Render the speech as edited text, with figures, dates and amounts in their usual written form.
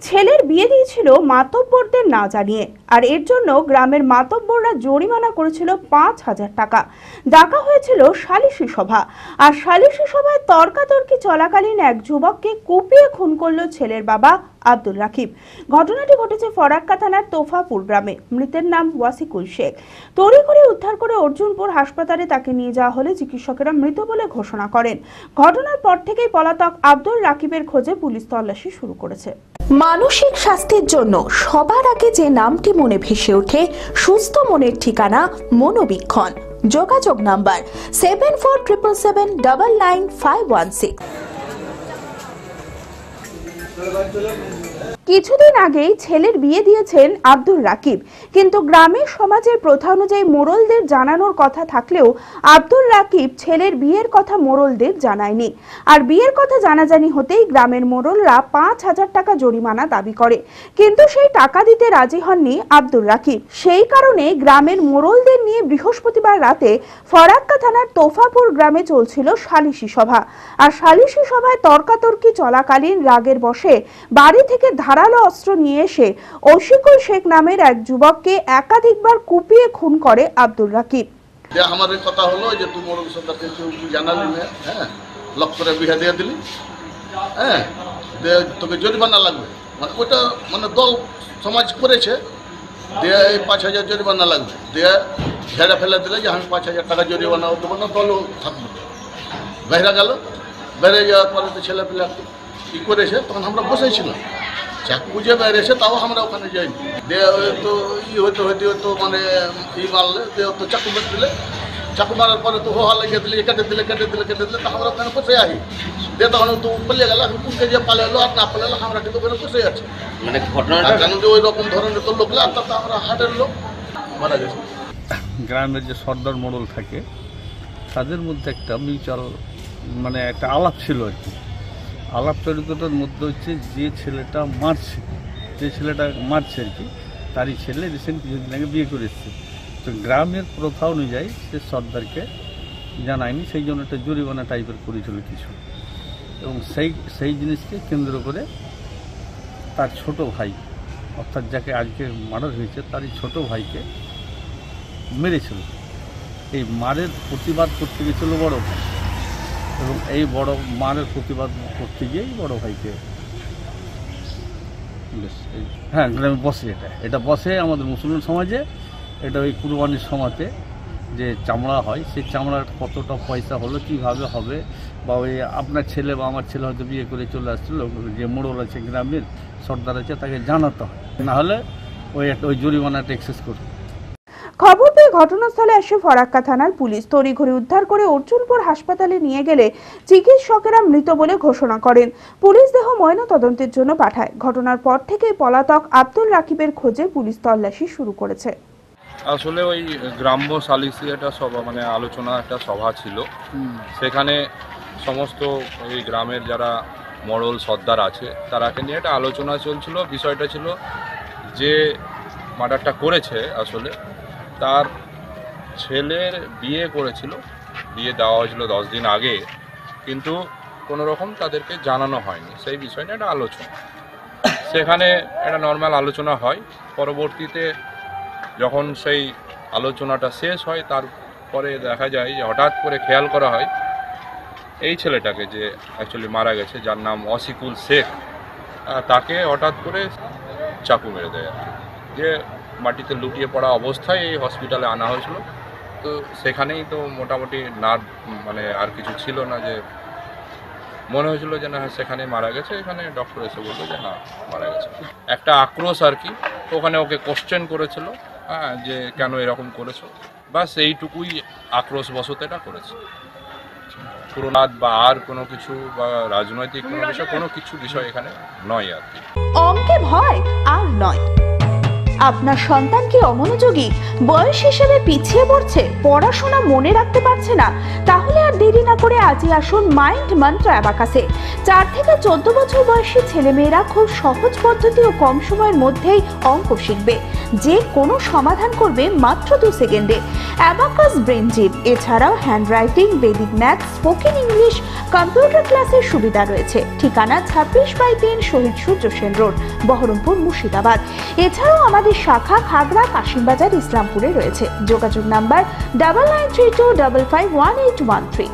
ছেলের বিয়ে দিয়েছিল মাতব্বরদের না জানিয়ে, আর এর জন্য গ্রামের মাতব্বররা জরিমানা করেছিল ৫,০০০ টাকা। ডাকা হয়েছিল সালিশি সভা, আর সালিশি সভায় তর্কাতর্কি চলাকালীন এক যুবককে কুপিয়ে খুন করল ছেলের বাবা আব্দুল রাকিব। ঘটনাটি ঘটেছে ফরাক্কা থানার তোফাপুর গ্রামে। মৃতের নাম ওয়াসিকুল শেখ। তড়িঘড়ি উদ্ধার করে অর্জুনপুর হাসপাতালে তাকে নিয়ে যাওয়া হলে চিকিৎসকেরা মৃত বলে ঘোষণা করেন। ঘটনার পর থেকেই পলাতক আব্দুল রাকিবের খোঁজে পুলিশ তল্লাশি শুরু করেছে। মানসিক স্বাস্থ্যের জন্য সবার আগে যে নামটি মনে ভেসে ওঠে, সুস্থ মনের ঠিকানা মনোবীক্ষণ। যোগাযোগ নাম্বার 7477799516। কিছুদিন আগেই ছেলের বিয়ে দিয়েছেন আব্দুল রাকিব, কিন্তু গ্রামের সমাজের প্রথা অনুযায়ী মোড়লদের জানানোর কথা থাকলেও আব্দুল রাকিব ছেলের বিয়ের কথা মোড়লদের জানায়নি। আর বিয়ের কথা জানাজানি হতেই গ্রামের মোড়লরা ৫,০০০ টাকা জরিমানা দাবি করে, কিন্তু সেই টাকা দিতে রাজি হননি আব্দুল রাকিব। সেই কারণে গ্রামের মোড়লদের নিয়ে বৃহস্পতিবার রাতে ফরাক্কা থানার তোফাপুর গ্রামে চলছিল সালিশি সভা। আর সালিশি সভায় তর্কাতর্কি চলাকালীন রাগের বশে বাড়ি থেকে ধারালো অস্ত্র নিয়ে এসে ওয়াসিকুল শেখ নামের এক যুবককে একাধিকবার কুপিয়ে খুন করে আব্দুল রাকিব। আমার কথা হলো যে তুই মোড়ল সরকারকে জানালি না, হ্যাঁ, লক করে বিয়ে দিয়ে দিলি, হ্যাঁ, তোকে জরিমানা লাগবে, মানে ওইটা মানে দল সমাজ করেছে, দিয়ে এই ৫,০০০ জরিমানা লাগবে, দিয়ে ঝেড়ে ফেলে দিলে যে আমি ৫,০০০ টাকা জরিমানা দেবো না, দলও থাকবে। বেহরা গেল, বেড়ে যাওয়ার পরে তো ছেলে পেলে কী করেছে, তখন আমরা বসেছিলাম, চাকু যে বেড়েছে তাও আমরা ওখানে যাইনি। দিয়ে তো হইতে মানে মারলে দিয়ে তো চাকু মেরে দিলে, চাকু মারার পরে তো হোহা লাগিয়ে দিলে, কেটে দিলে তা আমরা ওখানে বসে আসি। দিয়ে তখন তো পালিয়ে গেল, এখন কোনকে যে পালালো আর না পালালো আমরা কিন্তু ওখানে বসে আছি। মানে ঘটনাটা কেন যে ওই রকম ধরনের তো লোক আর তাতে আমরা হাটের লোক মারা গেছে। গ্রামের যে সর্দার মোড়ল থাকে তাদের মধ্যে একটা মিউচুয়াল মানে একটা আলাপ ছিল আর কি। আলাপ চরিত্রটার মধ্যে হচ্ছে যে ছেলেটা মারছে আর কি, তারই ছেলে রিসেন্ট কিছুদিন আগে বিয়ে করে এসছে। তো গ্রামের প্রথা অনুযায়ী সে সর্দারকে জানায়নি, সেই জন্য একটা জরিমানা টাইপের করেছিল কিছু, এবং সেই জিনিসকে কেন্দ্র করে তার ছোট ভাই, অর্থাৎ যাকে আজকে মার্ডার হয়েছে তারই ছোট ভাইকে মেরেছিল। এই মারের প্রতিবাদ করতে গেছিল বড় ভাই, এবং এই বড় মারের প্রতিবাদ করতে গিয়েই বড় ভাইকে হ্যাঁ গ্রামে বসে। এটা বসে আমাদের মুসলমান সমাজে। এটা ওই কুরবানির সময়তে যে চামড়া হয়, সেই চামড়ার কতটা পয়সা হলো, কীভাবে হবে, বা ওই আপনার ছেলে বা আমার ছেলে হয়তো বিয়ে করে চলে আসছিল, যে মোড়ল আছে গ্রামের সর্দার আছে তাকে জানাতে হয়, নাহলে ওই জরিমানাটা এক্সেস করবে। খবর পেয়ে ঘটনাস্থলে এসে ফরাক্কা থানার পুলিশ তড়িঘড়ি উদ্ধার করে অর্জুনপুর হাসপাতালে নিয়ে গেলে চিকিৎসকেরা মৃত বলে ঘোষণা করেন। পুলিশ দেহ ময়নাতদন্তের জন্য পাঠায়। ঘটনার পর থেকেই পলাতক আব্দুল রাকিবের খোঁজে পুলিশ তল্লাশি শুরু করেছে। আসলে ওই গ্রাম্য সালিসি একটা সভা মানে আলোচনা একটা সভা ছিল, সেখানে সমস্ত এই গ্রামের যারা মোড়ল সর্দার আছে তারাকে নিয়ে একটা আলোচনা চলছিল। বিষয়টা ছিল যে মার্ডারটা করেছে আসলে তার ছেলের বিয়ে করেছিল, বিয়ে দেওয়া হয়েছিল 10 দিন আগে, কিন্তু কোনো রকম তাদেরকে জানানো হয়নি। সেই বিষয় নিয়ে একটা আলোচনা, সেখানে একটা নর্মাল আলোচনা হয়। পরবর্তীতে যখন সেই আলোচনাটা শেষ হয় তারপরে দেখা যায় যে হঠাৎ করে খেয়াল করা হয় এই ছেলেটাকে যে অ্যাকচুয়ালি মারা গেছে, যার নাম ওয়াসিকুল শেখ, তাকে হঠাৎ করে চাকু মেরে দেয় আর কি, যে মাটিতে লুটিয়ে পড়া অবস্থায় এই হসপিটালে আনা হয়েছিল। তো সেখানেই তো মোটামুটি মানে আর কিছু ছিল না, যে মনে হয়েছিল যে না সেখানে মারা গেছে। এখানে ডক্টর এসে বললো যে না মারা গেছে। একটা আক্রোশ আর কি, ওখানে ওকে কোশ্চেন করেছিল, হ্যাঁ, যে কেন এরকম করেছো, বাস এইটুকুই আক্রোশবশত এটা করেছে। পুরোনাথ বা আর কোনো কিছু বা রাজনৈতিক কোনো বিষয়, কোনো কিছু বিষয় এখানে নয় আর কি। অঙ্কে ভয় আর নয়। আপনার সন্তান কি অমনোযোগী, বয়স হিসেবে পিছিয়ে পড়ছে, পড়াশোনা মনে রাখতে পারছে না? তাহলে আর দেরি না করে আজই আসুন মাইন্ড মন্ত্র অ্যাবাকাসে। 4 থেকে 14 বছর বয়সী ছেলেমেয়েরা খুব সহজ পদ্ধতি ও কম সময়ের মধ্যেই অঙ্ক শিখবে, যে কোনো সমাধান করবে মাত্র 2 সেকেন্ডে। অ্যাবাকাস ব্রেন জিম, এছাড়াও handwriting, Vedic math, spoken English, computer ক্লাসের সুবিধা রয়েছে। ঠিকানা 26/3 শহীদ সূর্য সেন রোড, বহরমপুর, মুর্শিদাবাদ। এছাড়াও আমাদের শাখা খাগড়া, কাশিমবাজার, ইসলামপুরে রয়েছে। যোগাযোগ নাম্বার 9932551813।